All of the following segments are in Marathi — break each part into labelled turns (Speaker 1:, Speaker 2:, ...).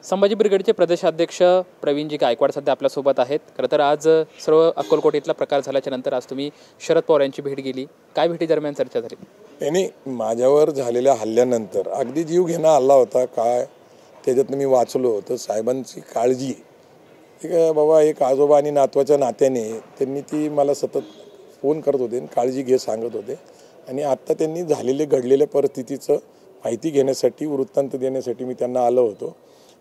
Speaker 1: संभाजी ब्रिगेडचे प्रदेशाध्यक्ष प्रवीणजी गायकवाड सध्या आपल्यासोबत आहेत। खरं तर आज सर्व अक्कलकोट इथला प्रकार झाल्याच्या नंतर आज तुम्ही शरद पवार यांची भेट गेली, काय भेटी दरम्यान चर्चा झाली?
Speaker 2: नाही, माझ्यावर झालेल्या हल्ल्यानंतर अगदी जीव घेणं आला होता काय त्याच्यातनं मी वाचलो होतं। साहेबांची काळजी ठीक आहे बाबा, एक आजोबा आणि नातवाच्या नात्याने त्यांनी ती मला सतत फोन करत होते, काळजी घे सांगत होते। आणि आत्ता त्यांनी झालेले घडलेल्या परिस्थितीचं माहिती घेण्यासाठी वृत्तांत देण्यासाठी मी त्यांना आलो होतो।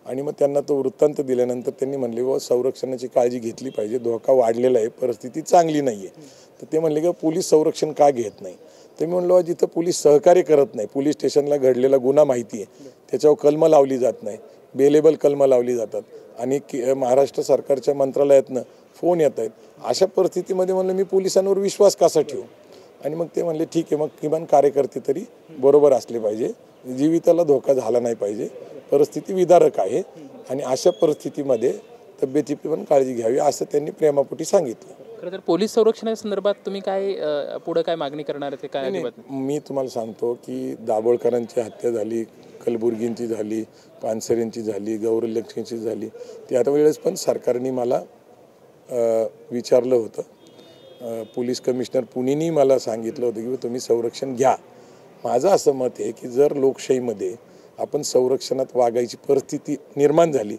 Speaker 2: आणि मग त्यांना तो वृत्तांत दिल्यानंतर त्यांनी म्हणले व संरक्षणाची काळजी घेतली पाहिजे, धोका वाढलेला आहे, परिस्थिती चांगली नाही आहे। तर ते म्हणले की पोलीस संरक्षण का घेत नाही? तर मी म्हणलो जिथं पोलीस सहकार्य करत नाही, पोलीस स्टेशनला घडलेला गुन्हा माहिती आहे, त्याच्यावर कलमं लावली जात नाही, बेलेबल कलमं लावली जातात आणि महाराष्ट्र सरकारच्या मंत्रालयातनं फोन येत आहेत, अशा परिस्थितीमध्ये म्हणलं मी पोलिसांवर विश्वास कसा ठेवू? आणि मग ते म्हणले ठीक आहे, मग किमान कार्यकर्ते तरी बरोबर असले पाहिजे, जीविताला धोका झाला नाही पाहिजे, परिस्थिती विदारक आहे आणि अशा परिस्थितीमध्ये तब्येतीची पण काळजी घ्यावी असं त्यांनी प्रेमापोटी सांगितलं।
Speaker 1: खरं तर पोलीस संरक्षणासंदर्भात तुम्ही काय पुढे काय मागणी करणार आहे? काय
Speaker 2: मी तुम्हाला सांगतो की दाभोळकरांची हत्या झाली, कलबुर्गींची झाली, पानसरेंची झाली, गौरीलक्ष्मींची झाली, त्या वेळेस पण सरकारने मला विचारलं होतं, पोलीस कमिशनर पुणेनी मला सांगितलं होतं की तुम्ही संरक्षण घ्या। माझं असं मत आहे की जर लोकशाहीमध्ये आपण संरक्षणात वागायची परिस्थिती निर्माण झाली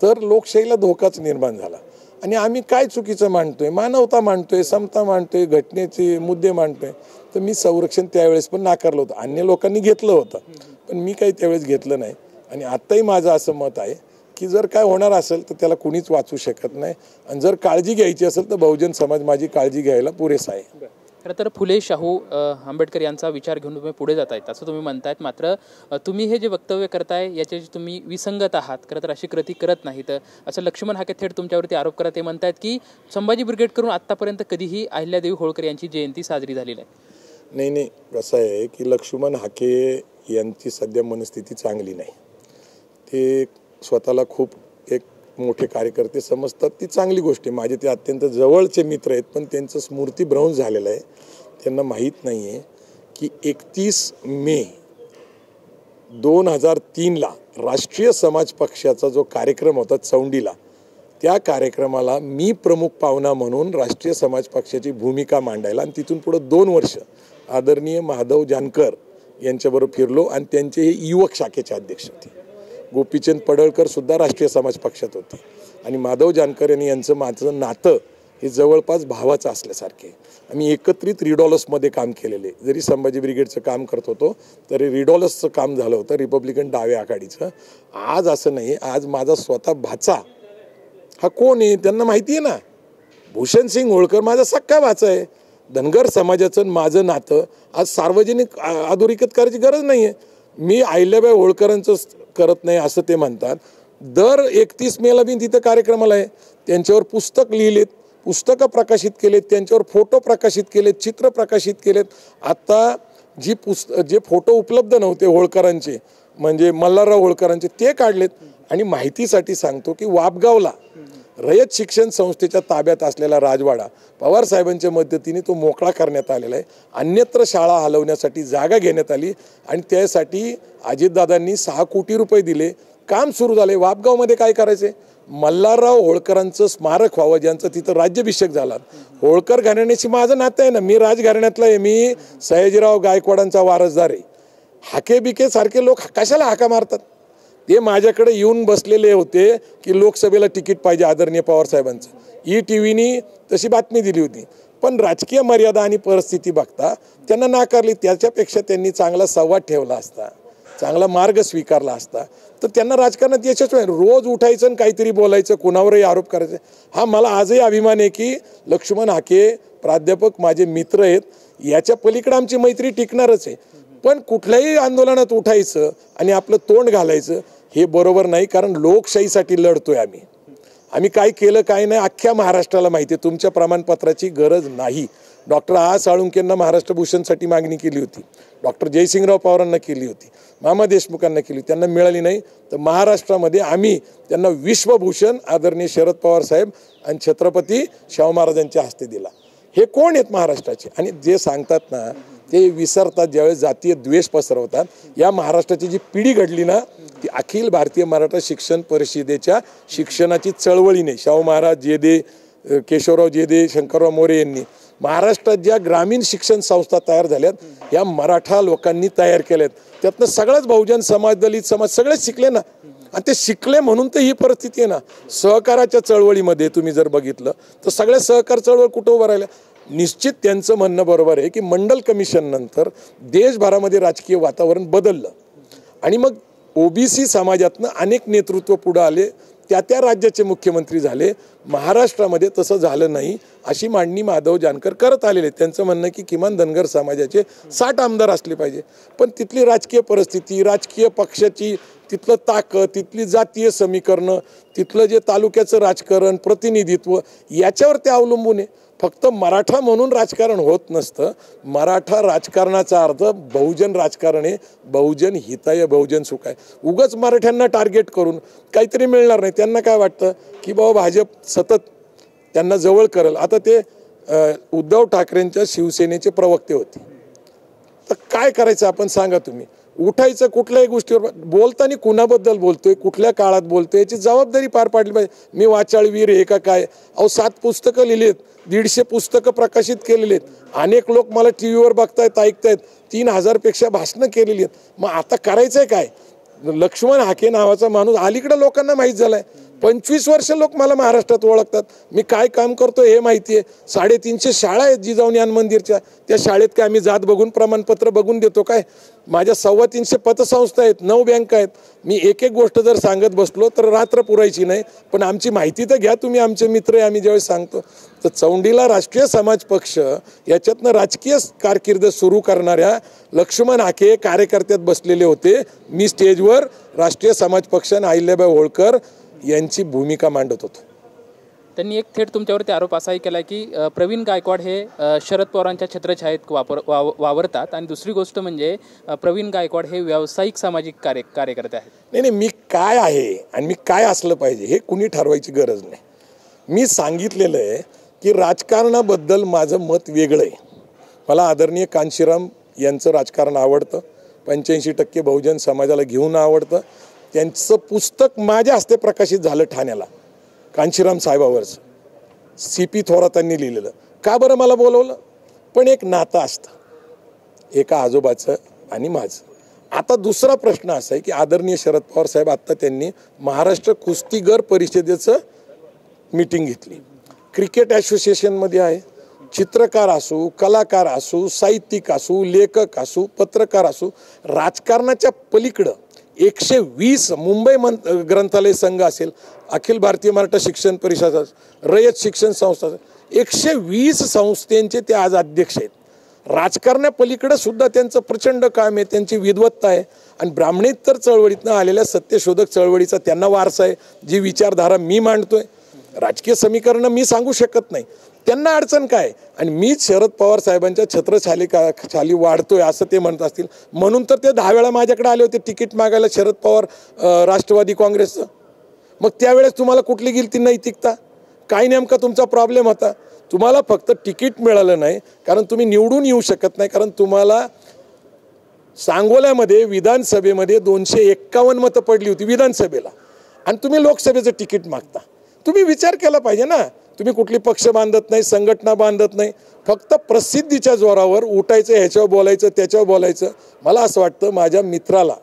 Speaker 2: तर लोकशाहीला धोकाच निर्माण झाला। आणि आम्ही काय चुकीचं मांडतोय? मानवता मांडतोय, समता मांडतोय, घटनेचे मुद्दे मांडतोय। तर मी संरक्षण त्यावेळेस पण नाकारलं होतं, अन्य लोकांनी घेतलं होतं पण मी काही त्यावेळेस घेतलं नाही। आणि आत्ताही माझं असं मत आहे की जर काय होणार असेल तर त्याला कुणीच वाचू शकत नाही आणि जर काळजी घ्यायची असेल तर बहुजन समाज माझी काळजी घ्यायला पुरेसा आहे।
Speaker 1: खरं तर फुले, शाहू, आंबेडकर यांचा विचार घेऊन तुम्ही पुढे जात आहेत असं तुम्ही म्हणतायत, मात्र तुम्ही हे जे वक्तव्य करताय याच्याशी तुम्ही विसंगत आहात। खरं तर अशी कृती करत नाहीत असं लक्ष्मण हाके थेट तुमच्यावरती आरोप करत ते म्हणतायत की संभाजी ब्रिगेड करून आत्तापर्यंत कधीही अहिल्यादेवी होळकर यांची जयंती साजरी झालेली आहे।
Speaker 2: नाही, कसं आहे की लक्ष्मण हाके यांची सध्या मनस्थिती चांगली नाही। ते स्वतःला खूप एक मोठे कार्यकर्ते समजतात, ती चांगली गोष्ट आहे, माझे ते अत्यंत जवळचे मित्र आहेत, पण त्यांचं स्मृतिभ्रंश झालेलं आहे। त्यांना माहीत नाही आहे की 31 मे 2003ला राष्ट्रीय समाज पक्षाचा जो कार्यक्रम होता चौंडीला, त्या कार्यक्रमाला मी प्रमुख पाहुणा म्हणून राष्ट्रीय समाज पक्षाची भूमिका मांडायला आणि तिथून पुढे 2 वर्ष आदरणीय माधव जानकर यांच्याबरोबर फिरलो आणि त्यांचे हे युवक शाखेचे अध्यक्ष होते। गोपीचंद पडळकर सुद्धा राष्ट्रीय समाज पक्षात होते आणि माधव जानकर यांचं माझं नातं हे जवळपास भावाचं असल्यासारखे। आम्ही एकत्रित रिडॉलसमध्ये काम केलेले, जरी संभाजी ब्रिगेडचं काम करत होतो तरी रिडॉलसचं काम झालं होतं, रिपब्लिकन डाव्या आघाडीचं। आज असं नाही, आज माझा स्वतः भाचा हा कोण आहे त्यांना माहिती आहे ना, भूषण सिंग होळकर माझा सक्का भाचा आहे। धनगर समाजाचं माझं नातं आज सार्वजनिक अधोरेखित करायची गरज नाही आहे। मी अहिल्याबाई होळकरांचं करत नाही असं ते म्हणतात। दर 31 मेला मी तिथं कार्यक्रमाला आहे, त्यांच्यावर पुस्तक लिहिलेत, पुस्तकं प्रकाशित केलेत, त्यांच्यावर फोटो प्रकाशित केलेत, चित्र प्रकाशित केलेत। आता जे फोटो उपलब्ध नव्हते होळकरांचे म्हणजे मल्हारराव होळकरांचे ते काढलेत। आणि माहितीसाठी सांगतो की वापगावला रयत शिक्षण संस्थेच्या ताब्यात असलेला राजवाडा पवार साहेबांच्या मदतीने तो मोकळा करण्यात आलेला आहे। अन्यत्र शाळा हलवण्यासाठी जागा घेण्यात आली आणि त्यासाठी अजितदादांनी 6 कोटी रुपये दिले, काम सुरू झाले। वापगावमध्ये काय करायचे? मल्हारराव होळकरांचं स्मारक व्हावं, ज्यांचं तिथं राज्याभिषेक झाला। होळकर घराण्याशी माझं नातं आहे ना, मी राजघराण्यातला आहे, मी सयाजीराव गायकवाडांचा वारसदार आहे। हाके बिके सारखे लोक कशाला हाका मारतात? ते माझ्याकडे येऊन बसलेले होते की लोकसभेला तिकीट पाहिजे आदरणीय पवार साहेबांचं, ETVनी तशी बातमी दिली होती, पण राजकीय मर्यादा आणि परिस्थिती बघता त्यांना नाकारली। त्याच्यापेक्षा त्यांनी चांगला संवाद ठेवला असता, चांगला मार्ग स्वीकारला असता तर त्यांना राजकारणात यशस्वी आहे। रोज उठायचं आणि काहीतरी बोलायचं, कुणावरही आरोप करायचे। हा मला आजही अभिमान आहे की लक्ष्मण हाके प्राध्यापक माझे मित्र आहेत, याच्या पलीकडे आमची मैत्री टिकणारच आहे। पण कुठल्याही आंदोलनात उठायचं आणि आपलं तोंड घालायचं हे बरोबर नाही, कारण लोकशाहीसाठी लढतोय आम्ही काय केलं काय नाही अख्ख्या महाराष्ट्राला माहिती आहे। तुमच्या प्रमाणपत्राची गरज नाही। डॉक्टर साळुंखेंना महाराष्ट्र भूषणसाठी मागणी केली होती, डॉक्टर जयसिंगराव पवारांना केली होती, मामा देशमुखांना केली, त्यांना मिळाली नाही। तर महाराष्ट्रामध्ये आम्ही त्यांना विश्वभूषण आदरणीय शरद पवार साहेब आणि छत्रपती शाहू महाराजांच्या हस्ते दिला। हे कोण आहेत महाराष्ट्राचे? आणि जे सांगतात ना ते विसरतात ज्यावेळेस जातीय द्वेष पसरवतात। या महाराष्ट्राची जी पिढी घडली ना ती अखिल भारतीय मराठा शिक्षण परिषदेच्या शिक्षणाची चळवळीने शाहू महाराज जेदे, केशवराव जेदे, शंकरराव मोरे यांनी महाराष्ट्रात ज्या ग्रामीण शिक्षण संस्था तयार झाल्यात या मराठा लोकांनी तयार केल्यात. त्यातनं सगळंच बहुजन समाज, दलित समाज सगळेच शिकले ना. आणि ते शिकले म्हणून तर ही परिस्थिती आहे ना. सहकाराच्या चळवळीमध्ये तुम्ही जर बघितलं तर सगळ्या सहकार चळवळ कुठं उभं राहिल्या. निश्चित त्यांचं म्हणणं बरोबर आहे की मंडल कमिशन नंतर देशभरामध्ये राजकीय वातावरण बदललं आणि मग ओबीसी समाजातनं अनेक नेतृत्व पुढे आले, त्या राज्याचे मुख्यमंत्री झाले. महाराष्ट्रामध्ये तसं झालं नाही अशी मांडणी माधव जानकर करत आलेले. त्यांचं म्हणणं की किमान धनगर समाजाचे 60 आमदार असले पाहिजे. पण तिथली राजकीय परिस्थिती, राजकीय पक्षाची तिथलं ताकद, तिथली जातीय समीकरणं, तिथलं जे तालुक्याचं राजकारण, प्रतिनिधित्व याच्यावर ते अवलंबून आहे. फक्त मराठा म्हणून राजकारण होत नसतं. मराठा राजकारणाचा अर्थ बहुजन राजकारण आहे. बहुजन हिताय, बहुजन सुखाय. उगाच मराठ्यांना टार्गेट करून काहीतरी मिळणार नाही. त्यांना काय वाटतं की बाबा भाजप सतत त्यांना जवळ करेल. आता ते उद्धव ठाकरेंच्या शिवसेनेचे प्रवक्ते होते. तर काय करायचं आपण सांगा तुम्ही. उठायचं कुठल्याही गोष्टीवर, बोलताना कुणाबद्दल बोलतोय, कुठल्या काळात बोलतोय याची जबाबदारी पार पाडली पाहिजे. मी वाचाळवीर आहे का काय? अहो 7 पुस्तकं लिहिलेत, 150 पुस्तकं प्रकाशित केलेली आहेत. अनेक लोक मला टी व्हीवर बघतायत, ऐकतायत. 3000पेक्षा भाषणं केलेली आहेत. मग आता करायचंय काय? लक्ष्मण हाके नावाचा माणूस अलीकडे लोकांना माहीत झालाय. 25 वर्ष लोक मला महाराष्ट्रात ओळखतात. मी काय काम करतो हे माहिती आहे. 350 शाळा आहेत जिजाऊन मंदिरच्या. त्या शाळेत काय आम्ही जात बघून प्रमाणपत्र बघून देतो काय? माझ्या 350 पतसंस्था आहेत, 9 बँका आहेत. मी एक एक गोष्ट जर सांगत बसलो तर रात्र पुरायची नाही. पण आमची माहिती तर घ्या तुम्ही, आमचे मित्र आहे. आम्ही ज्यावेळेस सांगतो तर चौंडीला राष्ट्रीय समाज पक्ष याच्यातनं राजकीय कारकीर्द सुरू करणाऱ्या लक्ष्मण हाके कार्यकर्त्यात बसलेले होते. मी स्टेजवर राष्ट्रीय समाज पक्ष आणि अहिल्याबाई होळकर यांची भूमिका मांडत होतो.
Speaker 1: त्यांनी एक थेट तुमच्यावरती आरोप असाही केला की प्रवीण गायकवाड हे शरद पवारांच्या छत्रछायेत वावरतात आणि दुसरी गोष्ट म्हणजे प्रवीण गायकवाड हे व्यावसायिक सामाजिक कार्यकर्ते आहेत.
Speaker 2: नाही, मी काय आहे आणि मी काय असलं पाहिजे हे कुणी ठरवायची गरज नाही. मी सांगितलेलं आहे की राजकारणाबद्दल माझं मत वेगळं आहे. मला आदरणीय कांशीराम यांचं राजकारण आवडतं. 85% बहुजन समाजाला घेऊन आवडतं. त्यांचं पुस्तक माझ्या हस्ते प्रकाशित झालं ठाण्याला, कांशीराम साहेबावरचं. CP थोरातांनी लिहिलेलं. का बरं मला बोलवलं? पण एक नातं असतं एका आजोबाचं आणि माझं. आता दुसरा प्रश्न असा आहे की आदरणीय शरद पवार साहेब आत्ता त्यांनी महाराष्ट्र कुस्तीगीर परिषदेचं मीटिंग घेतली. क्रिकेट असोसिएशनमध्ये आहे. चित्रकार असू, कलाकार असू, साहित्यिक असू, लेखक असू, पत्रकार असू, राजकारणाच्या पलीकडं 120 मुंबई ग्रंथालय संघ असेल, अखिल भारतीय मराठा शिक्षण परिषद, रयत शिक्षण संस्था, 120 संस्थांचे ते आज अध्यक्ष आहेत. राजकारणापलीकडे सुद्धा त्यांचं प्रचंड काम आहे, त्यांची विद्वत्ता आहे. आणि ब्राह्मणेतर चळवळीतनं आलेल्या सत्यशोधक चळवळीचा त्यांना वारसा आहे. जी विचारधारा मी मांडतोय, राजकीय समीकरणं मी सांगू शकत नाही. त्यांना अडचण काय? आणि मीच शरद पवार साहेबांच्या छत्रछाली वाढतोय असं ते म्हणत असतील म्हणून तर ते 10 वेळा माझ्याकडे आले होते तिकीट मागायला, शरद पवार राष्ट्रवादी काँग्रेसचं. मग त्यावेळेस तुम्हाला कुठली गेली ती नैतिकता? काय नेमका तुमचा प्रॉब्लेम होता? तुम्हाला फक्त तिकीट मिळालं नाही कारण तुम्ही निवडून येऊ शकत नाही. कारण तुम्हाला सांगोल्यामध्ये विधानसभेमध्ये 251 मतं पडली होती विधानसभेला आणि तुम्ही लोकसभेचं तिकीट मागता. तुम्ही विचार केला पाहिजे ना. तुम्ही कुठली पक्ष बांधत नाही, संघटना बांधत नाही, फक्त प्रसिद्धीच्या जोरावर उठायचं, ह्याच्यावर बोलायचं, त्याच्यावर बोलायचं. मला असं वाटतं माझ्या मित्राला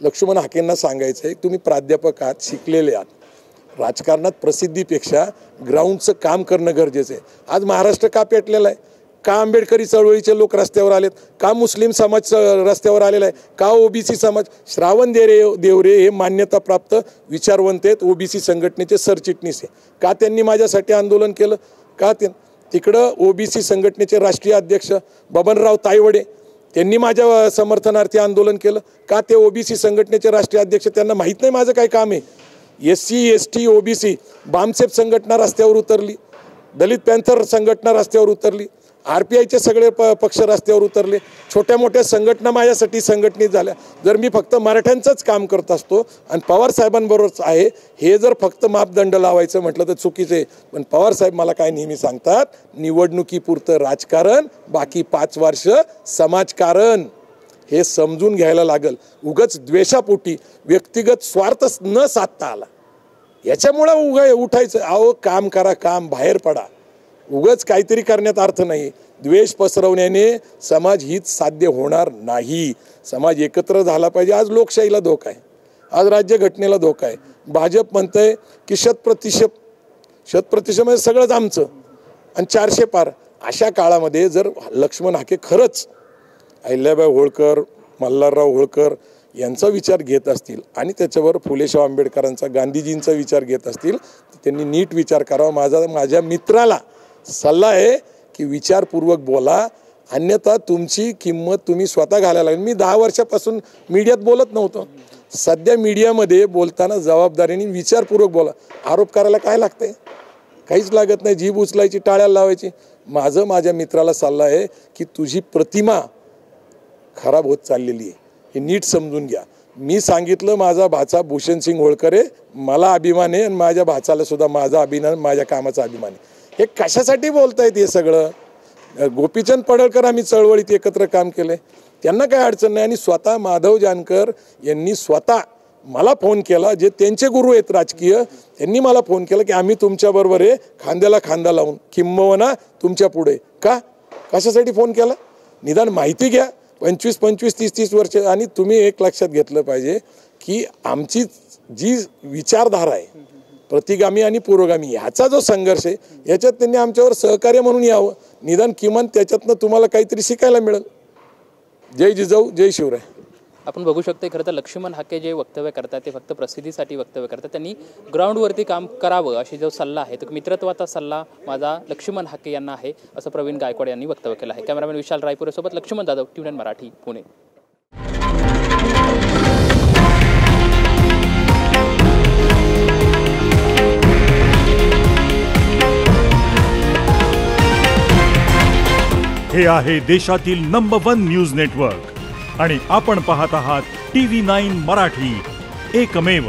Speaker 2: लक्ष्मण हाकेंना सांगायचं आहे, तुम्ही प्राध्यापक आहात, शिकलेले आहात. राजकारणात प्रसिद्धीपेक्षा ग्राउंडचं काम करणं गरजेचं आहे. आज महाराष्ट्र का पेटलेला आहे? का आंबेडकरी चळवळीचे लोक रस्त्यावर आलेत? का मुस्लिम समाज रस्त्यावर आलेला आहे? का ओबीसी समाज? श्रावण देवरे हे मान्यताप्राप्त विचारवंत आहेत, ओबीसी संघटनेचे सरचिटणीस आहे. का त्यांनी माझ्यासाठी आंदोलन केलं? का तिकडं ओबीसी संघटनेचे राष्ट्रीय अध्यक्ष बबनराव तायवडे त्यांनी माझ्या समर्थनार्थी आंदोलन केलं. का ते ओबीसी संघटनेचे राष्ट्रीय अध्यक्ष? त्यांना माहीत नाही माझं काय काम आहे? SC ST OBC बामसेप संघटना रस्त्यावर उतरली, दलित पॅन्थर संघटना रस्त्यावर उतरली, RPIचे सगळे पक्ष रस्त्यावर उतरले. छोट्या मोठ्या संघटना माझ्यासाठी संघटनित झाल्या. जर मी फक्त मराठ्यांचंच काम करत असतो आणि पवार साहेबांबरोबरच आहे हे जर फक्त मापदंड लावायचं म्हटलं तर चुकीचं आहे. पण पवार साहेब मला काय नेहमी सांगतात, निवडणुकीपुरतं राजकारण, बाकी 5 वर्ष समाजकारण. हे समजून घ्यायला लागल. उगाच द्वेषापोटी व्यक्तिगत स्वार्थ न साधता आला याच्यामुळं उठायचं. अहो काम करा, काम बाहेर पडा. उगाच काहीतरी करण्यात अर्थ नाही. द्वेष पसरवण्याने समाज हित साध्य होणार नाही. समाज एकत्र झाला पाहिजे. आज लोकशाहीला धोका आहे, आज राज्यघटनेला धोका आहे. भाजप म्हणतंय की 100% म्हणजे सगळंच आमचं आणि 400 पार. अशा काळामध्ये जर लक्ष्मण हाके खरंच अहिल्याबाई होळकर, मल्हारराव होळकर यांचा विचार घेत असतील आणि त्याच्यावर फुलेशाह आंबेडकरांचा, गांधीजींचा विचार घेत असतील तर त्यांनी नीट विचार करावा. माझ्या मित्राला सल्ला आहे की विचारपूर्वक बोला, अन्यथा तुमची किंमत तुम्ही स्वतः घालायला लागेल. मी 10 वर्षापासून मीडियात बोलत नव्हतो. सध्या मीडियामध्ये बोलताना जबाबदारीने विचारपूर्वक बोला. आरोप करायला काय लागतंय? काहीच लागत नाही. जीभ उचलायची, टाळ्याला लावायची. माझ्या मित्राला सल्ला आहे की तुझी प्रतिमा खराब होत चाललेली आहे, हे नीट समजून घ्या. मी सांगितलं माझा भाचा भूषण सिंग होळकर आहे, मला अभिमान आहे आणि माझ्या भाचाला सुद्धा माझा अभिमान, माझ्या कामाचा अभिमान आहे. हे कशासाठी बोलतायत हे सगळं? गोपीचंद पडळकर आम्ही चळवळीत एकत्र काम केले, त्यांना काय अडचण नाही. आणि स्वतः माधव जानकर यांनी स्वतः मला फोन केला, जे त्यांचे गुरु आहेत राजकीय, त्यांनी मला फोन केला की आम्ही तुमच्याबरोबर आहे, खांद्याला खांदा लावून, किंबहुना तुमच्या पुढे. का, कशासाठी फोन केला? निदान माहिती घ्या. 25, 30 वर्ष. आणि तुम्ही एक लक्षात घेतलं पाहिजे की आमची जी विचारधारा आहे प्रतिगामी आणि पुरोगामी, ह्याचा जो संघर्ष आहे याच्यात त्यांनी आमच्यावर सहकार्य म्हणून यावं. निदान किमान त्याच्यातनं तुम्हाला काहीतरी शिकायला मिळेल. जय जिजाऊ, जय शिवराय.
Speaker 1: आपण बघू शकतो खरं तर लक्ष्मण हाके जे वक्तव्य करतात ते फक्त प्रसिद्धीसाठी वक्तव्य करतात. त्यांनी ग्राउंडवरती काम करावं अशी जो सल्ला आहे तो मित्रत्वाचा सल्ला माझा लक्ष्मण हाके यांना आहे, असं प्रवीण गायकवाड यांनी वक्तव्य केलं आहे. कॅमेरामॅन विशाल रायपुरेसोबत लक्ष्मण जाधव, TVNine मराठी, पुणे.
Speaker 3: हे आहे देशातील नंबर 1 न्यूज नेटवर्क आणि आपण पाहत आहात TV9 मराठी, एकमेव.